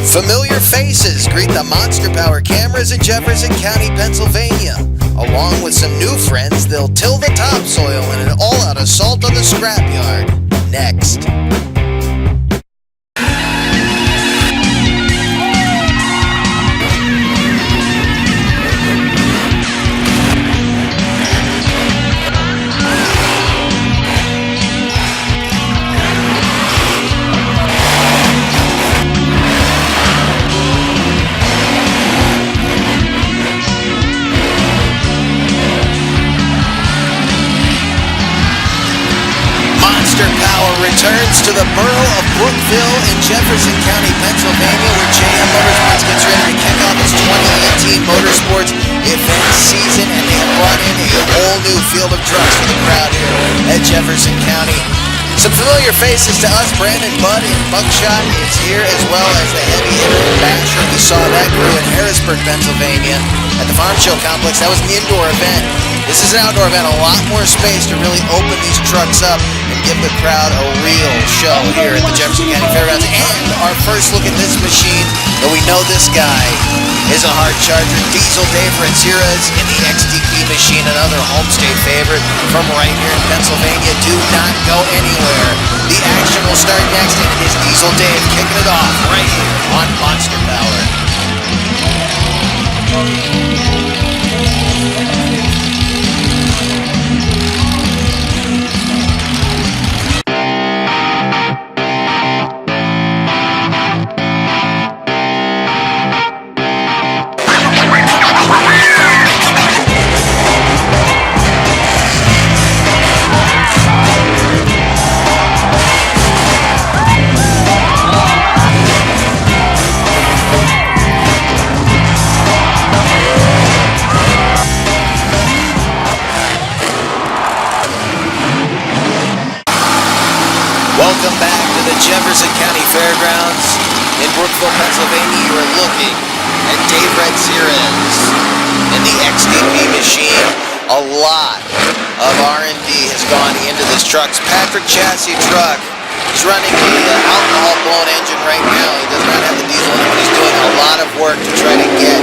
Familiar faces greet the Monster Power cameras in Jefferson County, Pennsylvania. Along with some new friends, they'll till the topsoil in an all-out assault on the scrapyard. Next. Returns to the borough of Brookville in Jefferson County, Pennsylvania, where JM Motorsports gets ready to kick off its 2018 Motorsports event season, and they have brought in a whole new field of trucks for the crowd here at Jefferson County. Some familiar faces to us. Brandon Budd in Buckshot is here, as well as the heavy hitter Basher. We saw that crew in Harrisburg, Pennsylvania at the Farm Show Complex. That was an indoor event. This is an outdoor event, a lot more space to really open these trucks up and give the crowd a real show here at the Jefferson County Fairgrounds. And our first look at this machine, though we know this guy is a hard charger. Diesel Dave Ratzira's in the XDP machine, another home state favorite from right here in Pennsylvania. Do not go anywhere. The action will start next, and it is Diesel Dave kicking it off right here on Monster Power. Welcome back to the Jefferson County Fairgrounds in Brookville, Pennsylvania. You are looking at Dave Ratzira's in the XDP machine. A lot of R&D has gone into this truck. It's Patrick Chassis truck. He's running the alcohol-blown engine right now. He does not have the diesel in it, but he's doing a lot of work to try to get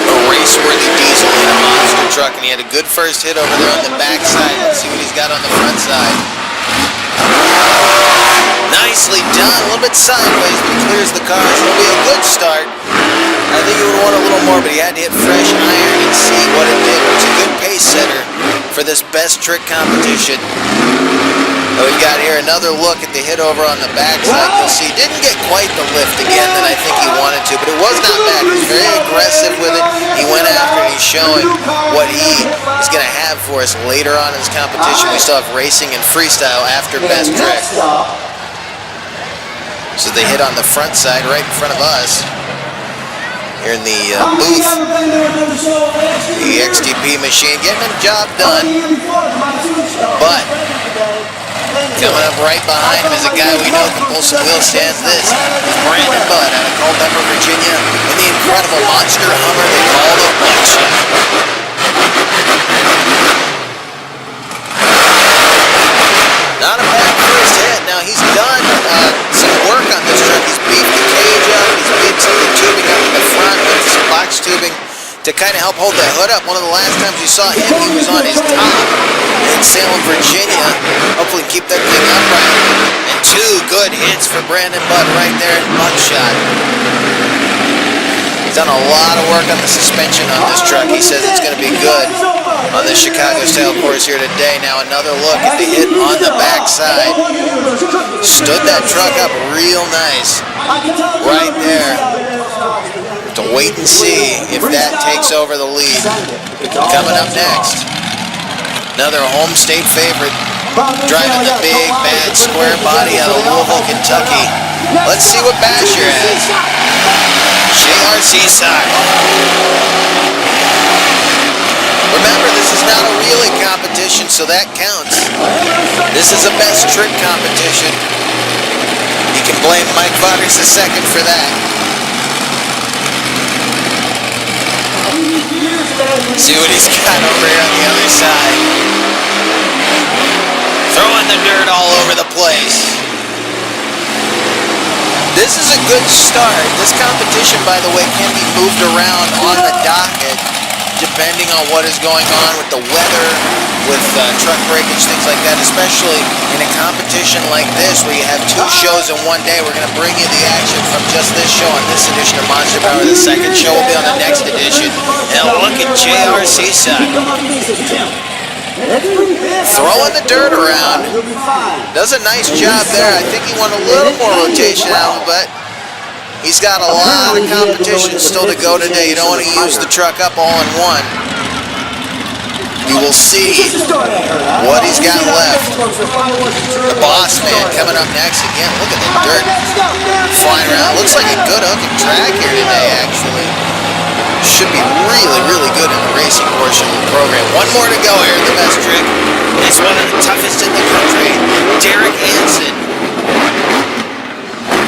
a race-worthy diesel in a monster truck. And he had a good first hit over there on the backside. Let's see what he's got on the front side. Nicely done, a little bit sideways, but he clears the cars. It'll be a good start. I think he would want a little more, but he had to hit fresh iron and see what it did. It's a good pace setter for this best trick competition. We've got here another look at the hit over on the backside. You'll see, didn't get quite the lift again that I think he wanted to, but it was not bad. He was very aggressive with it. He went after it. He's showing what he is going to have for us later on in this competition. We still have racing and freestyle after best trick. So they hit on the front side right in front of us here in the booth. The XDP machine getting the job done. But coming up right behind him is a guy we know can pull some wheel stands. This is Brandon Budd out of Culpeper, Virginia, in the incredible monster Hummer they call the Buckshot. Not a bad first hit. Now he's done some work on this truck. He's beefed the cage up. He's beefed some of the tubing up in the front with some box tubing to kind of help hold the hood up. One of the last times you saw him, he was on his top in Salem, Virginia. Hopefully keep that thing upright. And two good hits for Brandon Budd right there in Buckshot. He's done a lot of work on the suspension on this truck. He says it's going to be good on the Chicago-style course here today. Now another look at the hit on the backside. Stood that truck up real nice right there. To wait and see if that takes over the lead. Coming up next, another home state favorite, driving the big, bad, square body out of Louisville, Kentucky. Let's see what Basher has. JRC side. Remember, this is not a relay competition, so that counts. This is a best trick competition. You can blame Mike Foggers II for that. See what he's got over here on the other side. Throwing the dirt all over the place. This is a good start. This competition, by the way, can be moved around on the docket depending on what is going on with the weather, with truck breakage, things like that, especially in a competition like this where you have two shows in one day. We're going to bring you the action from just this show on this edition of Monster Power. The second show will be on the next edition. And look at JR Seasack. Throwing the dirt around. Does a nice job there. I think he want a little more rotation out of it, but he's got a lot of competition still to go today. You don't want to use the truck up all in one. We will see what he's got left. The boss man coming up next again. Look at the dirt flying around. Looks like a good hooking track here today, actually. Should be really, really good in the racing portion of the program. One more to go here, the best trick. It's one of the toughest in the country. Derek Hansen,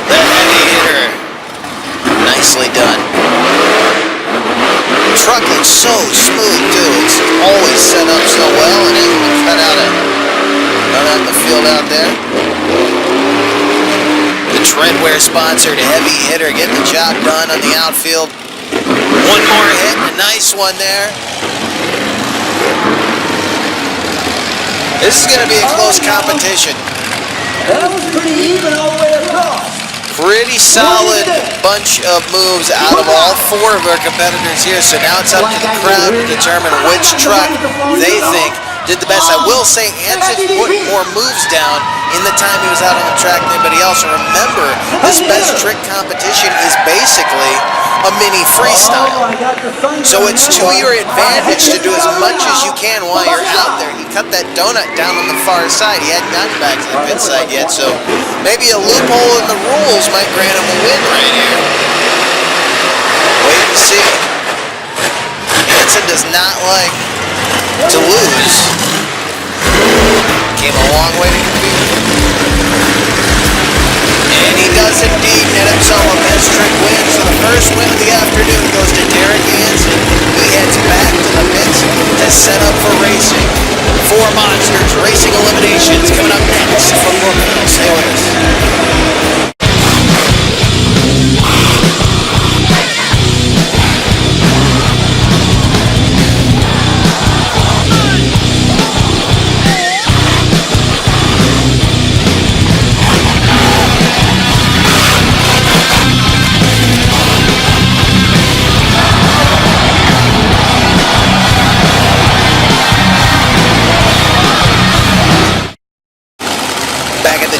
the heavy hitter. Nicely done. The truck looks so smooth too. It's always set up so well, and hasn't been cut out of the field out there. The Treadwear sponsored heavy hitter getting the job done on the outfield. One more hit, a nice one there. This is going to be a close competition. That was pretty even all the way across. Pretty solid bunch of moves out of all four of our competitors here. So now it's up to the crowd to determine which truck they think did the best. I will say Hansen put more moves down in the time he was out on the track than anybody else. And remember, this best trick competition is basically a mini freestyle. So it's to your advantage to do as much as you can while you're out there. He cut that donut down on the far side. He hadn't gotten back to the pit side yet, so maybe a loophole in the rules might grant him a win right here. Wait and see. Hansen does not like to lose. Came a long way to compete. And he does indeed net himself a best trick win. So the first win of the afternoon goes to Derek Hansen. He heads back to the pits to set up for racing. 4 Monsters Racing Eliminations coming up next from Brookville. Stay with us.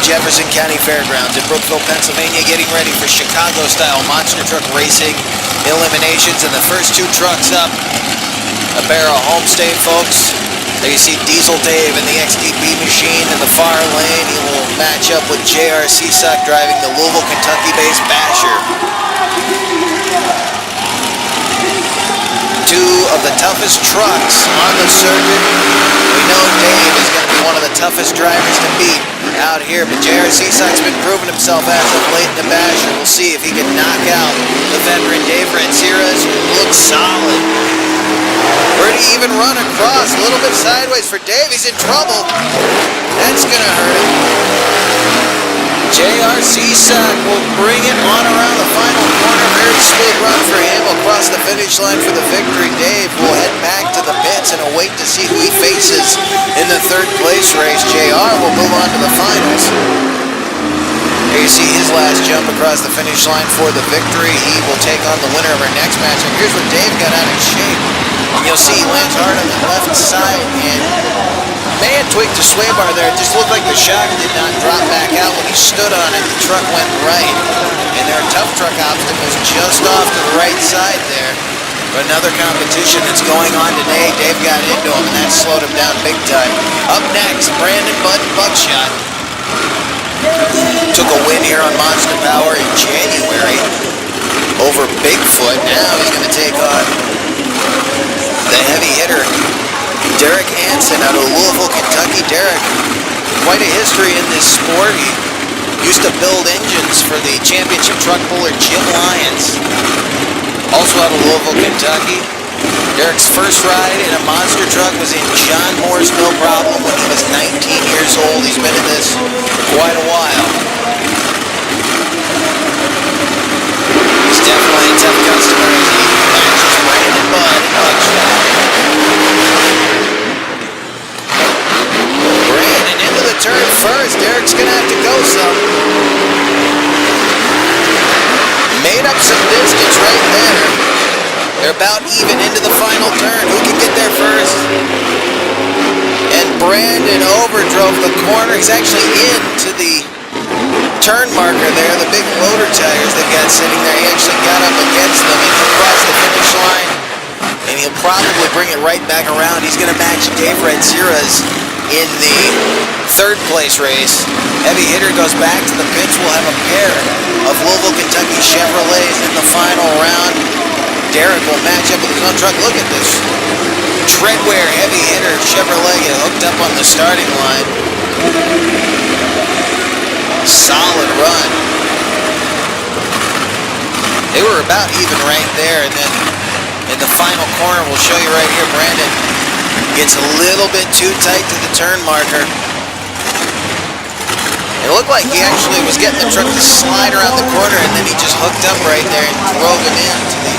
Jefferson County Fairgrounds in Brookville, Pennsylvania, getting ready for Chicago-style monster truck racing eliminations. And the first 2 trucks up, a pair of Homestay folks. There you see Diesel Dave in the XDP machine in the far lane. He will match up with JR Seasack driving the Louisville, Kentucky-based Basher. 2 of the toughest trucks on the circuit. We know Dave is going to be one of the toughest drivers to beat out here, but JR Seasack's been proving himself as of late in the Basher. We'll see if he can knock out the veteran Dave Ranciras, who looks solid. Pretty even run across, a little bit sideways for Dave. He's in trouble. That's going to hurt him. JR Seasack will bring it on around the final corner. Very smooth run for him. Across the finish line for the victory. Dave will head back to the pits and await to see who he faces in the 3rd place race. JR will move on to the finals. Here you see his last jump across the finish line for the victory. He will take on the winner of our next match. And here's where Dave got out of shape. And you'll see he lands hard on the left side and may have tweaked the sway bar there. It just looked like the shock did not drop back out when he stood on it. The truck went right. And there are tough truck obstacles just off to the right side there. But another competition that's going on today. Dave got into him and that slowed him down big time. Up next, Brandon Bud Buckshot. Took a win here on Monster Power in January over Bigfoot. Now he's going to take on the heavy hitter Derek Hansen out of Louisville, Kentucky. Derek, quite a history in this sport. He used to build engines for the championship truck puller Jim Lyons, also out of Louisville, Kentucky. Derek's first ride in a monster truck was in John Moore's No Problem when he was 19 years old. He's been in this for quite a while. it's right there. They're about even into the final turn. Who can get there first? And Brandon overdrove the corner. He's actually into the turn marker there, the big motor tires they've got sitting there. He actually got up against them and he'll cross the finish line. And he'll probably bring it right back around. He's going to match Dave Redzira's in the third place race. Heavy hitter goes back to the pits. We'll have a pair of Louisville, Kentucky Chevrolets in the final round. Derek will match up with his own truck. Look at this treadwear heavy hitter Chevrolet get hooked up on the starting line. Solid run. They were about even right there, and then in the final corner, we'll show you right here, Brandon gets a little bit too tight to the turn marker. It looked like he actually was getting the truck to slide around the corner, and then he just hooked up right there and drove it into the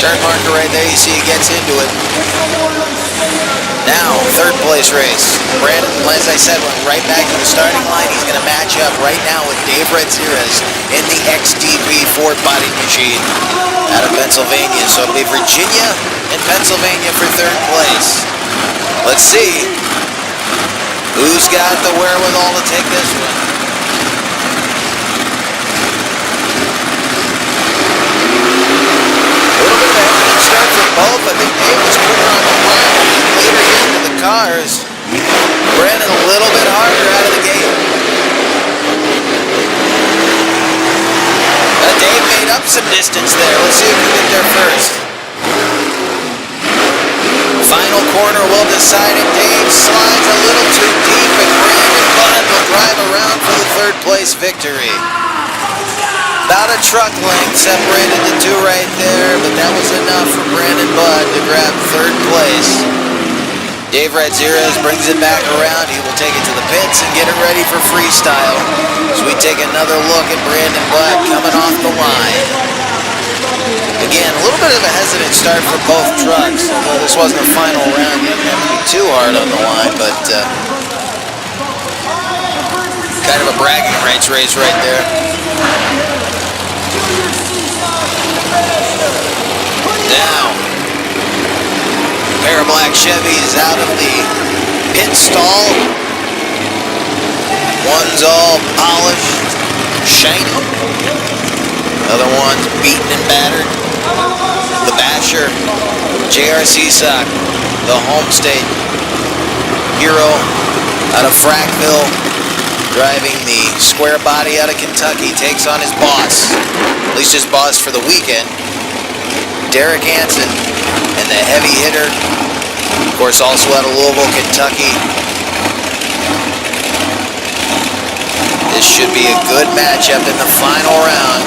turn marker right there. You see he gets into it. Now, third place race. Brandon, as I said, went right back to the starting line. He's going to match up right now with Dave Redzira's in the XDP Ford body machine out of Pennsylvania. So it'll be Virginia and Pennsylvania for third place. Let's see who's got the wherewithal to take this one. A little bit of a head start for both. I think Dave was quicker on the line later into the cars. Brandon a little bit harder out of the gate. Dave made up some distance there. Let's see who can get there first. Final corner will decide it. Dave slides a little too deep, and Brandon Budd will drive around for the third place victory. About a truck length separated the two right there, but that was enough for Brandon Budd to grab third place. Dave Redzira brings it back around. He will take it to the pits and get it ready for freestyle. So we take another look at Brandon Budd coming off the line. Again, a little bit of a hesitant start for both trucks. Although this wasn't a final round, you didn't have to be too hard on the line, but kind of a bragging rights race right there. Now, a pair of black Chevys out of the pit stall. One's all polished, shiny. Other one's beaten and battered. The Basher, J.R. Seasock, the home state hero out of Frackville, driving the square body out of Kentucky, takes on his boss, at least his boss for the weekend, Derek Hansen, and the heavy hitter, of course, also out of Louisville, Kentucky. This should be a good matchup in the final round.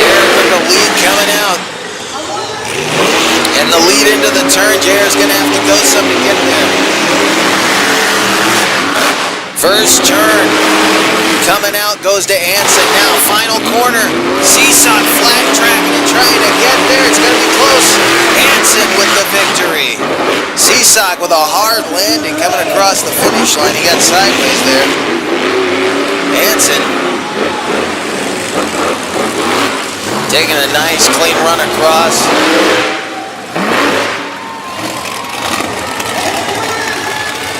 Derek with the lead coming out. And the lead into the turn, JR's going to have to go some to get there. First turn, coming out goes to Anson. Now, final corner, Seesaw flat tracking and trying to get there. It's going to be close. Anson with the victory. Seesaw with a hard landing coming across the finish line. He got sideways there. Anson taking a nice clean run across.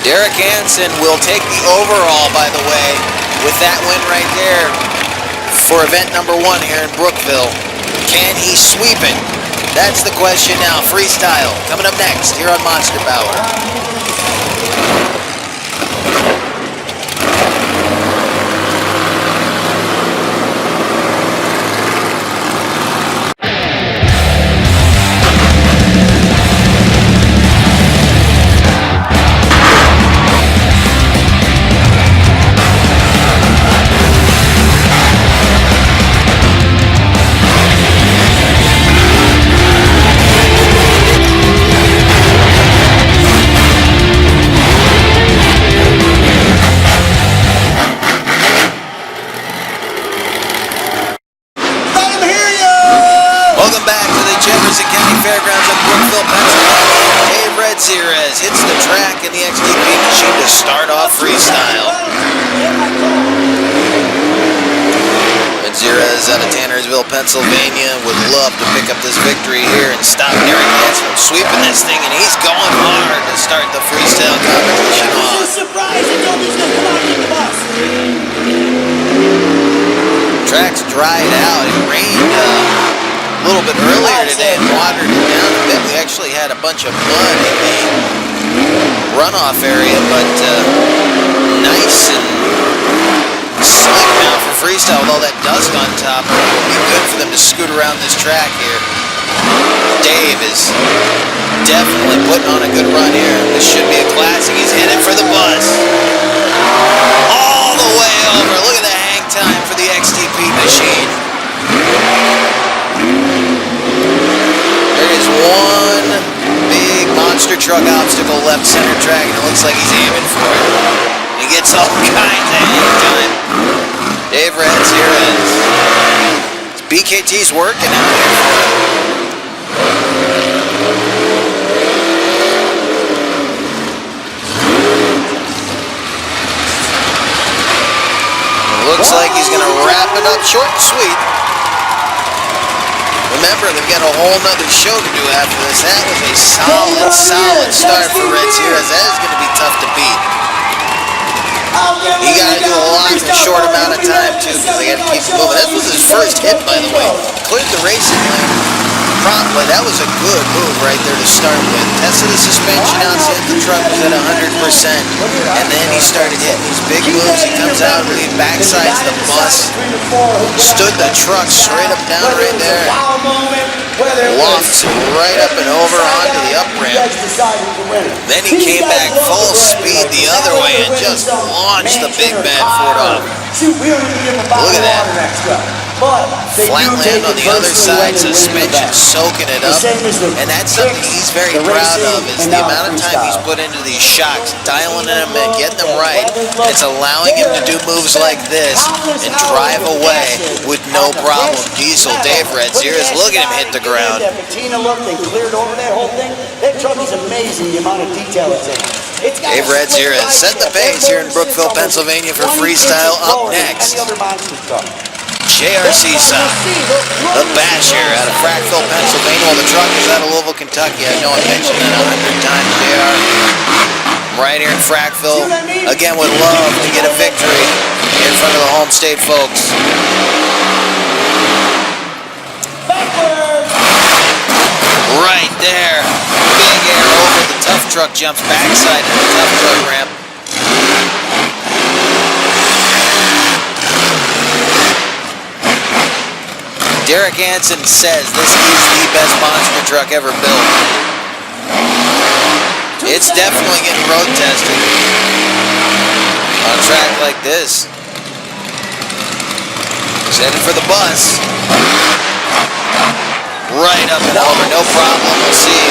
Derek Hansen will take the overall, by the way, with that win right there for event number 1 here in Brookville. Can he sweep it? That's the question now. Freestyle coming up next here on Monster Power. Hits the track in the XDP machine to start off freestyle. Ramirez out of Tannersville, Pennsylvania, would love to pick up this victory here and stop Derek Hansen from sweeping this thing, and he's going hard to start the freestyle competition off. This is a surprise. I told you he's going to come out and get the bus. Track's dried out. It rained a little bit earlier today and watered it down a bit. We actually had a bunch of mud in the runoff area, but nice and slick now for freestyle with all that dust on top. It will be good for them to scoot around this track here. Dave is definitely putting on a good run here. This should be a classic. He's headed for the bus. All the way over. Look at the hang time for the XTP machine. There is one big monster truck obstacle left center track, and it looks like he's aiming for it. He gets all kinds of hang time. Dave Reds here is. BKT's working out here for him. Looks like he's going to wrap it up short and sweet. Remember, they've got a whole nother show to do after this. That was a solid start for Red Sierras. That is going to be tough to beat. He got to do a lot in a short amount of time, too, because they got to keep moving. That was his first hit, by the way. Cleared the racing lane promptly. That was a good move right there to start with. Tested the suspension out, said the truck was at 100%, and then he started hitting these big moves. He comes out, he backsides the bus, stood the truck straight up down right there, lofts it right up and over onto the up ramp. Then he came back full speed the other way and just launched the big bad Ford off. Look at that. Flatland on the other side, suspension soaking it up, and that's something he's very proud of, is the amount of time he's put into these shocks, dialing them in, getting them right. It's allowing him to do moves like this and drive away with no problem. Diesel, Dave Red Sierras, look at him hit the ground. Dave Red Sierras set the pace here in Brookville, Pennsylvania for freestyle. Up next, JRC Sock, the Basher out of Brookville, Pennsylvania. Well, the truck is out of Louisville, Kentucky. I know I mentioned that 100 times, JR. I'm right here in Frackville. Again, would love to get a victory in front of the home state folks. Right there. Big air over the tough truck jumps backside of the tough truck ramp. Derek Hansen says this is the best monster truck ever built. It's definitely getting road tested on a track like this. He's headed for the bus. Right up and over, no problem. We'll see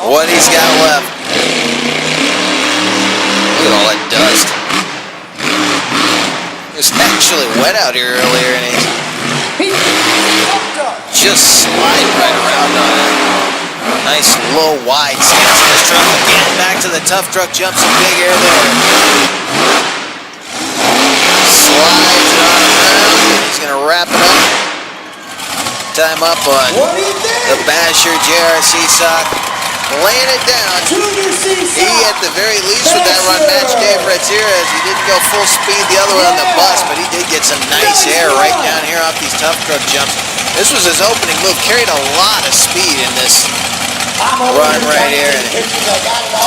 what he's got left. Look at all that dust. It was actually wet out here earlier, and he's just sliding right around on it. Nice low wide stance in this truck. Again, back to the tough truck, jumps some big air there. Slides it on around, and he's going to wrap it up. Time up on the Basher JRC Sock. Laying it down. He, at the very least, with that run, matched Dave Red Sierras. He didn't go full speed the other way on the bus, but he did get some nice air right down here off these tough truck jumps. This was his opening move. Carried a lot of speed in this run right here. And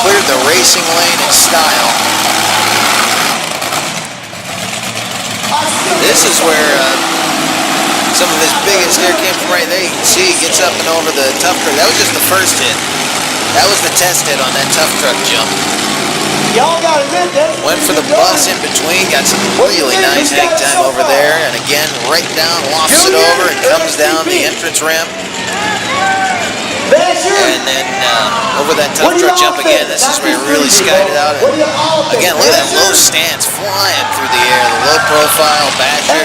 cleared the racing lane in style. This is where some of his biggest air came from right there. You can see he gets up and over the tough truck. That was just the first hit. That was the test hit on that tough truck jump. Went for the bus in between, got some really nice hang time over there, and again, right down, lofts it over, and comes down the entrance ramp. And then over that tough truck jump again. This is where he really skied it out. And again, look at that low stance flying through the air. The low profile Basher.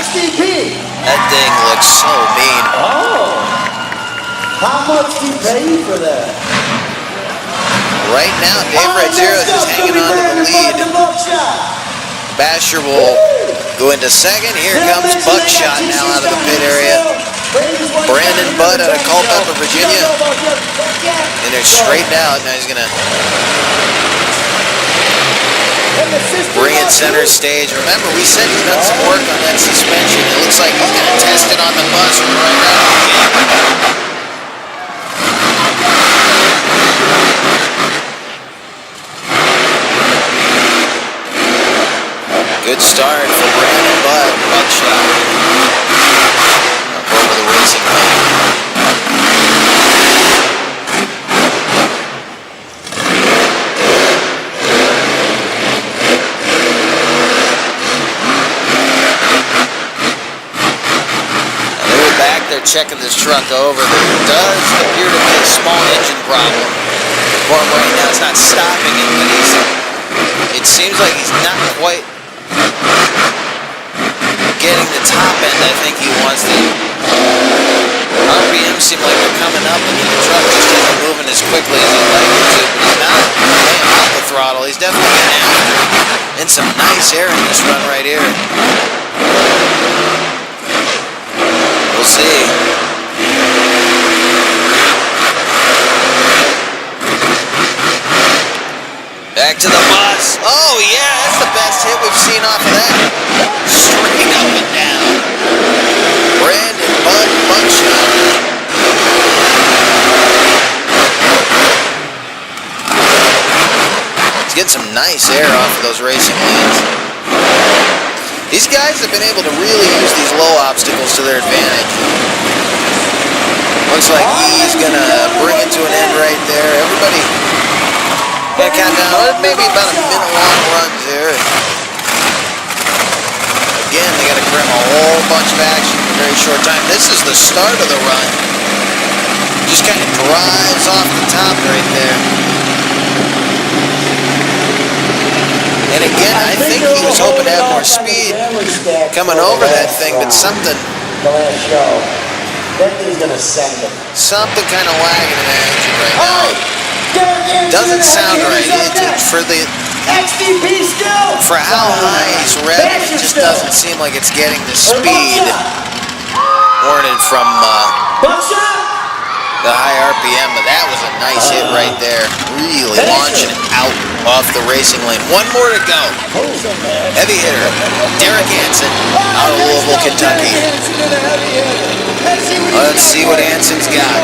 That thing looks so mean. How much do you pay for that? Right now, Dave Red Sierras is hanging on to the lead. Basher will Go into second. Here comes Buckshot now out of the pit area. Brandon Budd out of Culpeper, Virginia. And they're straightened out. Now he's going to bring it center stage. Remember, we said he's done some work on that suspension. It looks like he's going to test it on the bus right out of the gate. Good start for Brandon Budd. Buckshot up over the racing lane. They're checking this truck over. There does appear to be a small engine problem for him right now. It's not stopping him, but it seems like he's not quite getting the top end I think he wants to. RPM seem like they're coming up, and the truck just isn't moving as quickly as he'd like it to. But he's not laying off the throttle. He's definitely getting after it. And some nice air in this run right here. We'll see. Back to the bus. Oh yeah, that's the best hit we've seen off of that. Straight up and down. Brandon Budd, Buckshot. He's getting some nice air off of those racing lanes. These guys have been able to really use these low obstacles to their advantage. Looks like he's going to bring it to an end right there. Everybody got to count down. Maybe about a minute-long runs here. Again, they got to cram a whole bunch of action in a very short time. This is the start of the run. Just kind of drives off the top right there. And again, I think he was hoping to have more speed coming over that thing, but something something kind of lagging in the engine right now. Doesn't sound right. For how high he's revving, it just doesn't seem like it's getting the speed warranted from the high RPM, but that was a nice hit right there. Really launching it out off the racing lane. One more to go. Heavy hitter, Derek Hansen out of Louisville, Kentucky. Let's see what Hansen's got.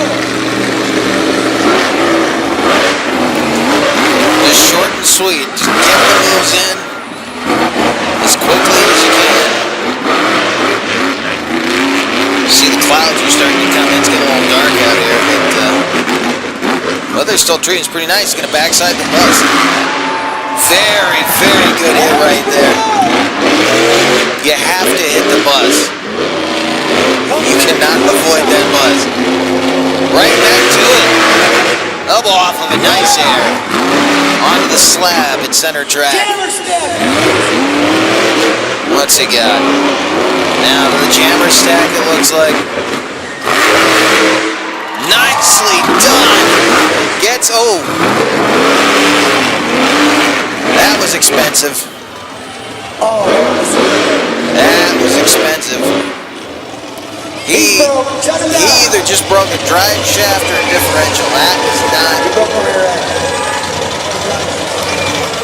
Just short and sweet. Just get the moves in as quickly as you can. See the clouds are starting to come in. It's getting a little dark out here, but weather's still treating us pretty nice. It's going to backside the bus. Very, very good hit right there. You have to hit the bus. You cannot avoid that bus. Right back to it. Elbow off of a nice air. Onto the slab at center track. What's he got? Now to the jammer stack, it looks like. Nicely done. That was expensive. That was expensive. He either just broke a drive shaft or a differential. That is not.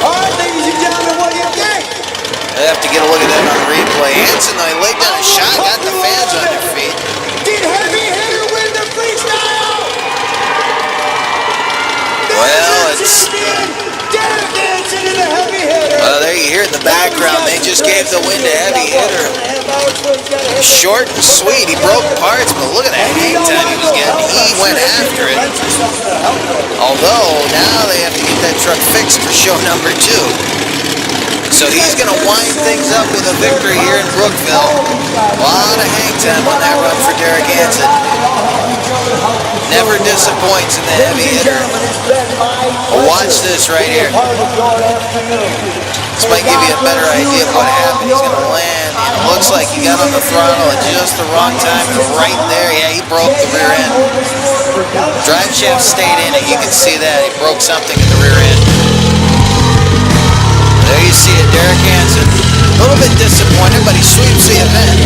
All right, ladies and gentlemen, what do you think? I have to get a look at that on replay. Hansen, though, he laid down a shot, got the fans on their feet. Did Heavy Hitter win the freestyle? Well, it's... Derek Hansen in the Heavy Hitter. Well, there you hear it in the background. They just gave the win to Heavy Hitter. Short and sweet. He broke parts, but look at that hang time he was getting. He went after it. Although, now they have to get that truck fixed for show number 2. So he's going to wind things up with a victory here in Brookville. A lot of hang time on that run for Derek Hansen. Never disappoints in the Heavy Hitter. Well, watch this right here. This might give you a better idea of what happened. He's going to land. And it looks like he got on the throttle at just the wrong time. And right there, yeah, he broke the rear end. Drive shaft stayed in it. You can see that. He broke something in the rear end. There you see it, Derek Hansen. A little bit disappointed, but he sweeps the event.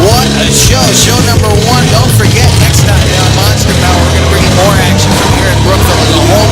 What a show. Show number 1. Don't forget, next time on Monster Power, we're going to bring you more action from here in Brookville and the whole